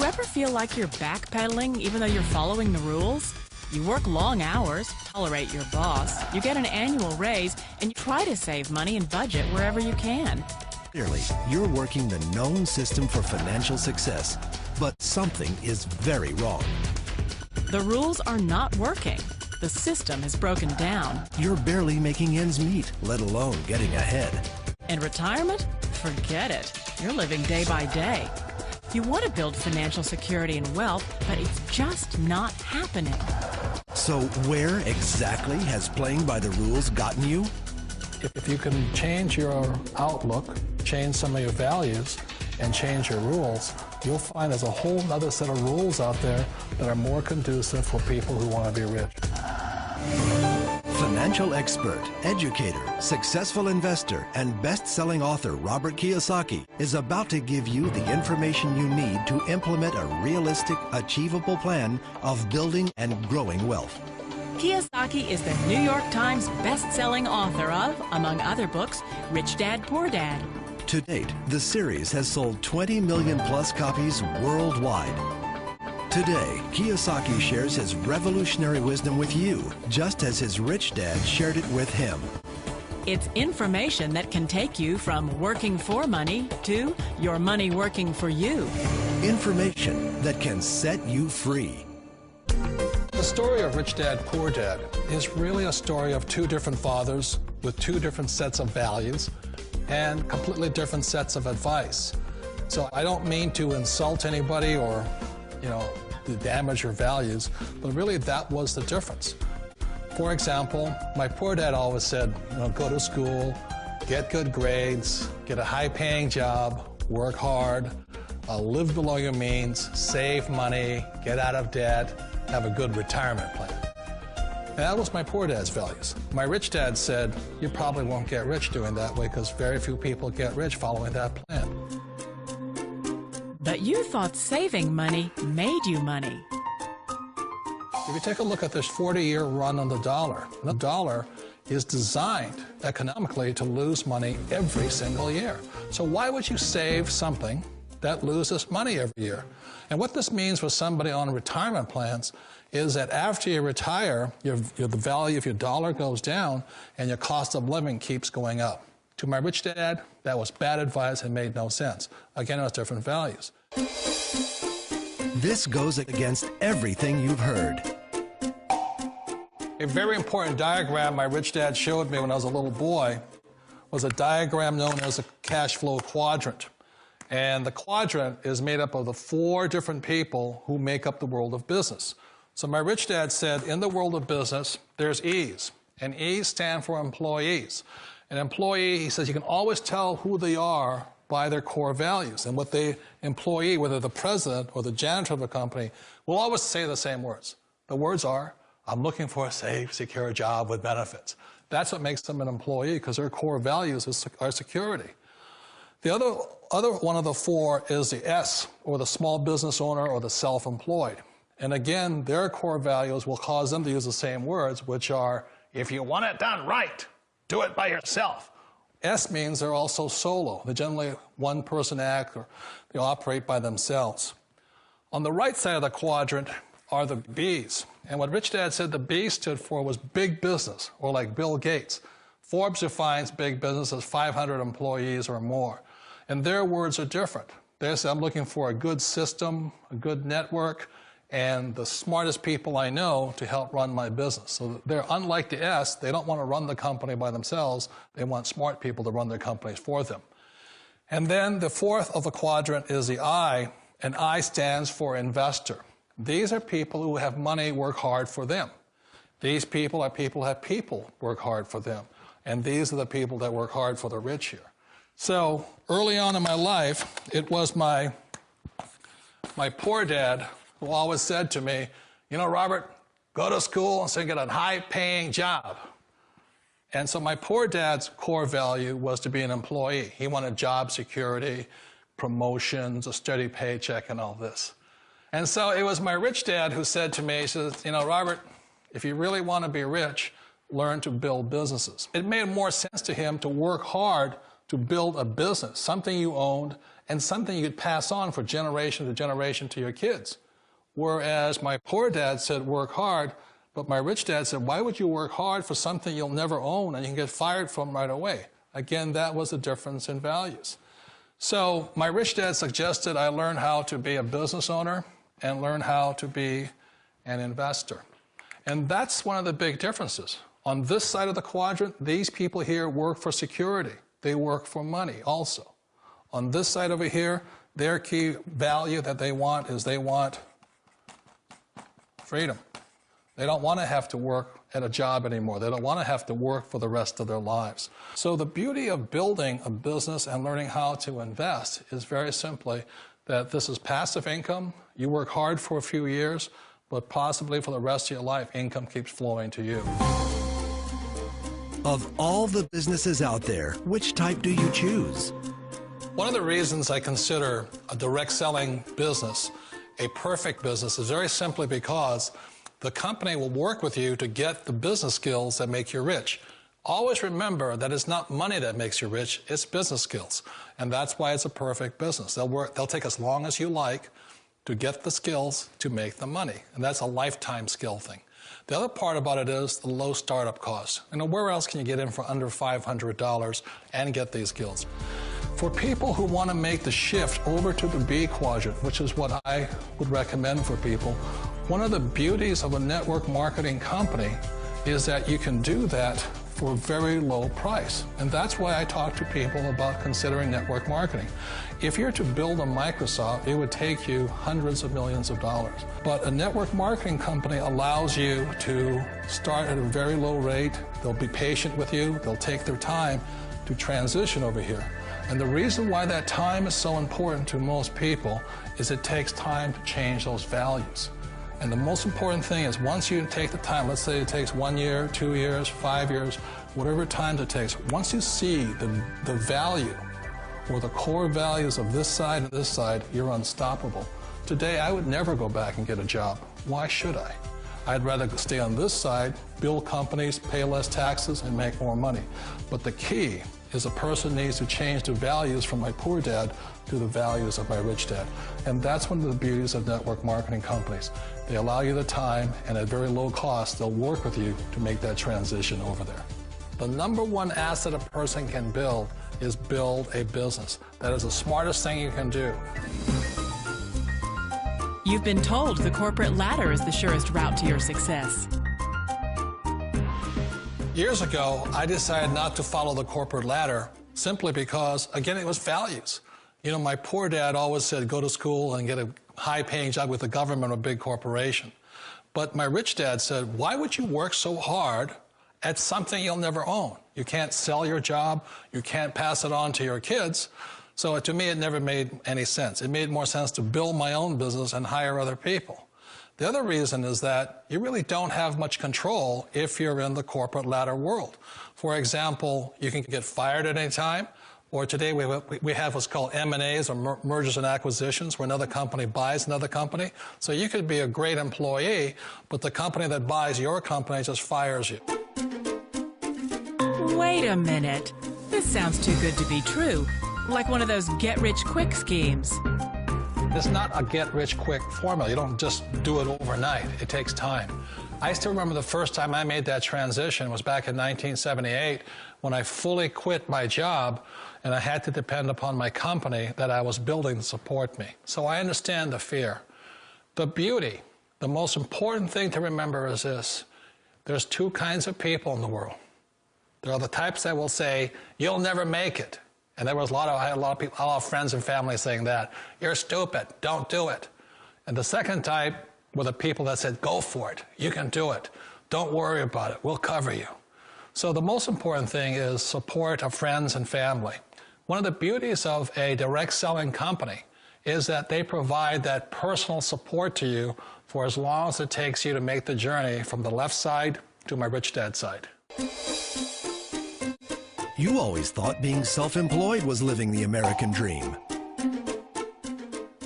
ever feel like you're backpedaling even though you're following the rules? You work long hours, tolerate your boss, you get an annual raise, and you try to save money and budget wherever you can. Clearly, you're working the known system for financial success, but something is very wrong. The rules are not working. The system is broken down. You're barely making ends meet, let alone getting ahead. And retirement? Forget it. You're living day by day. You want to build financial security and wealth, but it's just not happening. So where exactly has playing by the rules gotten you? If you can change your outlook, change some of your values, and change your rules, you'll find there's a whole other set of rules out there that are more conducive for people who want to be rich. Financial expert, educator, successful investor, and best-selling author Robert Kiyosaki is about to give you the information you need to implement a realistic, achievable plan of building and growing wealth. Kiyosaki is the New York Times best-selling author of, among other books, Rich Dad, Poor Dad. To date, the series has sold 20 million plus copies worldwide. Today, Kiyosaki shares his revolutionary wisdom with you, just as his rich dad shared it with him. It's information that can take you from working for money to your money working for you. Information that can set you free. The story of Rich Dad, Poor Dad is really a story of two different fathers with two different sets of values and completely different sets of advice. So I don't mean to insult anybody or, to damage your values, but really that was the difference. For example, my poor dad always said, go to school, get good grades, get a high-paying job, work hard, live below your means, save money, get out of debt, have a good retirement plan. And that was my poor dad's values. My rich dad said, you probably won't get rich doing that way because very few people get rich following that plan. But you thought saving money made you money. If you take a look at this 40-year run on the dollar is designed economically to lose money every single year. So why would you save something that loses money every year? And what this means for somebody on retirement plans is that after you retire, the value of your dollar goes down and your cost of living keeps going up. To my rich dad, that was bad advice and made no sense. Again, it was different values. This goes against everything you've heard. A very important diagram my rich dad showed me when I was a little boy was a diagram known as a cash flow quadrant. And the quadrant is made up of the 4 different people who make up the world of business. So my rich dad said, in the world of business, there's E's. And E's stand for employees. An employee, he says, you can always tell who they are by their core values. And what the employee, whether the president or the janitor of the company, will always say the same words. The words are, I'm looking for a safe, secure job with benefits. That's what makes them an employee, because their core values are security. The other one of the 4 is the S, or the small business owner or the self-employed. And again, their core values will cause them to use the same words, which are, if you want it done right, do it by yourself. S means they're also solo. They're generally one-person act, or they operate by themselves. On the right side of the quadrant are the B's. And what Rich Dad said the B stood for was big business, or like Bill Gates. Forbes defines big business as 500 employees or more. And their words are different. They say, I'm looking for a good system, a good network, and the smartest people I know to help run my business. So they're unlike the S. They don't want to run the company by themselves. They want smart people to run their companies for them. And then the 4th of the quadrant is the I, and I stands for investor. These are people who have money work hard for them. These people are people who have people work hard for them. And these are the people that work hard for the rich here. So early on in my life, it was my poor dad who always said to me, Robert, go to school and so get a high-paying job. And so my poor dad's core value was to be an employee. He wanted job security, promotions, a steady paycheck, and all this. And so it was my rich dad who said to me, he says, Robert, if you really want to be rich, learn to build businesses. It made more sense to him to work hard to build a business, something you owned and something you could pass on for generation to generation to your kids. Whereas my poor dad said, work hard, but my rich dad said, why would you work hard for something you'll never own and you can get fired from right away? Again, that was the difference in values. So my rich dad suggested I learn how to be a business owner and learn how to be an investor. And that's one of the big differences. On this side of the quadrant, these people here work for security. They work for money also. On this side over here, their key value that they want is they want freedom. They don't want to have to work at a job anymore. They don't want to have to work for the rest of their lives. So the beauty of building a business and learning how to invest is very simply that this is passive income. You work hard for a few years, but possibly for the rest of your life, income keeps flowing to you. Of all the businesses out there, which type do you choose? One of the reasons I consider a direct selling business a perfect business is very simply because the company will work with you to get the business skills that make you rich. Always remember that it's not money that makes you rich, it's business skills. And that's why it's a perfect business. They'll take as long as you like to get the skills to make the money. And that's a lifetime skill thing. The other part about it is the low startup cost. You know, where else can you get in for under $500 and get these skills? For people who want to make the shift over to the B quadrant, which is what I would recommend for people, one of the beauties of a network marketing company is that you can do that for a very low price. And that's why I talk to people about considering network marketing. If you're to build a Microsoft, it would take you hundreds of millions of dollars. But a network marketing company allows you to start at a very low rate. They'll be patient with you. They'll take their time to transition over here. And the reason why that time is so important to most people is it takes time to change those values. And the most important thing is once you take the time, let's say it takes 1 year, 2 years, 5 years, whatever time it takes, once you see the value or the core values of this side and this side, you're unstoppable. Today, I would never go back and get a job. Why should I? I'd rather stay on this side, build companies, pay less taxes, and make more money. But the key is a person needs to change the values from my poor dad to the values of my rich dad. And that's one of the beauties of network marketing companies. They allow you the time, and at very low cost, they'll work with you to make that transition over there. The number one asset a person can build is build a business. That is the smartest thing you can do. You've been told the corporate ladder is the surest route to your success. Years ago, I decided not to follow the corporate ladder simply because, again, it was values. You know, my poor dad always said, go to school and get a high-paying job with the government or a big corporation. But my rich dad said, why would you work so hard at something you'll never own? You can't sell your job. You can't pass it on to your kids. So to me, it never made any sense. It made more sense to build my own business and hire other people. The other reason is that you really don't have much control if you're in the corporate ladder world. For example, you can get fired at any time, or today we have what's called M&As, or mergers and acquisitions, where another company buys another company. So you could be a great employee, but the company that buys your company just fires you. Wait a minute. This sounds too good to be true. Like one of those get-rich-quick schemes. It's not a get-rich-quick formula. You don't just do it overnight. It takes time. I still remember the first time I made that transition was back in 1978 when I fully quit my job and I had to depend upon my company that I was building to support me. So I understand the fear. The beauty, the most important thing to remember is this. There's two kinds of people in the world. There are the types that will say, you'll never make it. And there was I had a lot of people, a lot of friends and family saying that. You're stupid, don't do it. And the second type were the people that said, go for it, you can do it. Don't worry about it, we'll cover you. So the most important thing is support of friends and family. One of the beauties of a direct selling company is that they provide that personal support to you for as long as it takes you to make the journey from the left side to my rich dad side. You always thought being self-employed was living the American dream.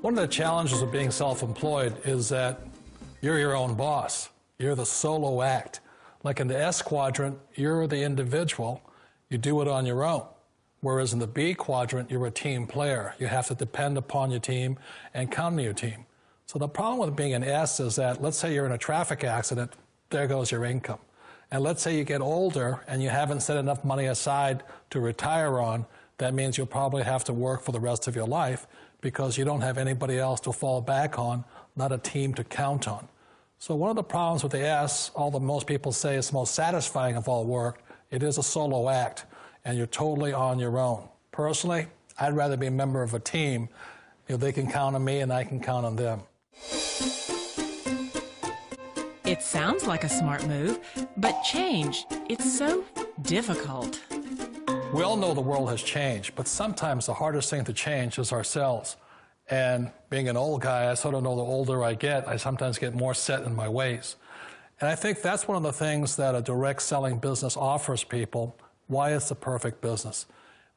One of the challenges of being self-employed is that you're your own boss. You're the solo act. Like in the S quadrant, you're the individual. You do it on your own. Whereas in the B quadrant, you're a team player. You have to depend upon your team and count on your team. So the problem with being an S is that, let's say you're in a traffic accident, there goes your income. And let's say you get older and you haven't set enough money aside to retire on, that means you'll probably have to work for the rest of your life because you don't have anybody else to fall back on, not a team to count on. So one of the problems with the S, although most people say it's the most satisfying of all work, it is a solo act, and you're totally on your own. Personally, I'd rather be a member of a team. They can count on me and I can count on them. It sounds like a smart move, but change, it's so difficult. We all know the world has changed, but sometimes the hardest thing to change is ourselves. And being an old guy, I sort of know the older I get, I sometimes get more set in my ways. And I think that's one of the things that a direct selling business offers people, why it's the perfect business.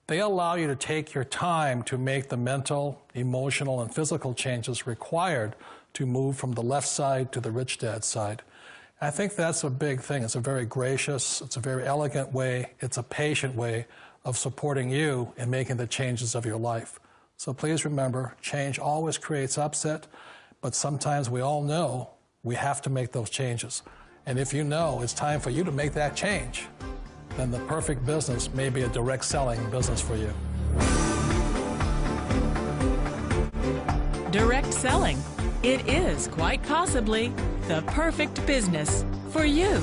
They allow you to take your time to make the mental, emotional, and physical changes required to move from the left side to the rich dad side. I think that's a big thing. It's a very gracious, it's a very elegant way, it's a patient way of supporting you in making the changes of your life. So please remember, change always creates upset, but sometimes we all know we have to make those changes. And if you know it's time for you to make that change, then the perfect business may be a direct selling business for you. Direct selling. It is quite possibly the perfect business for you.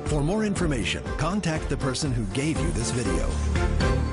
For more information, contact the person who gave you this video.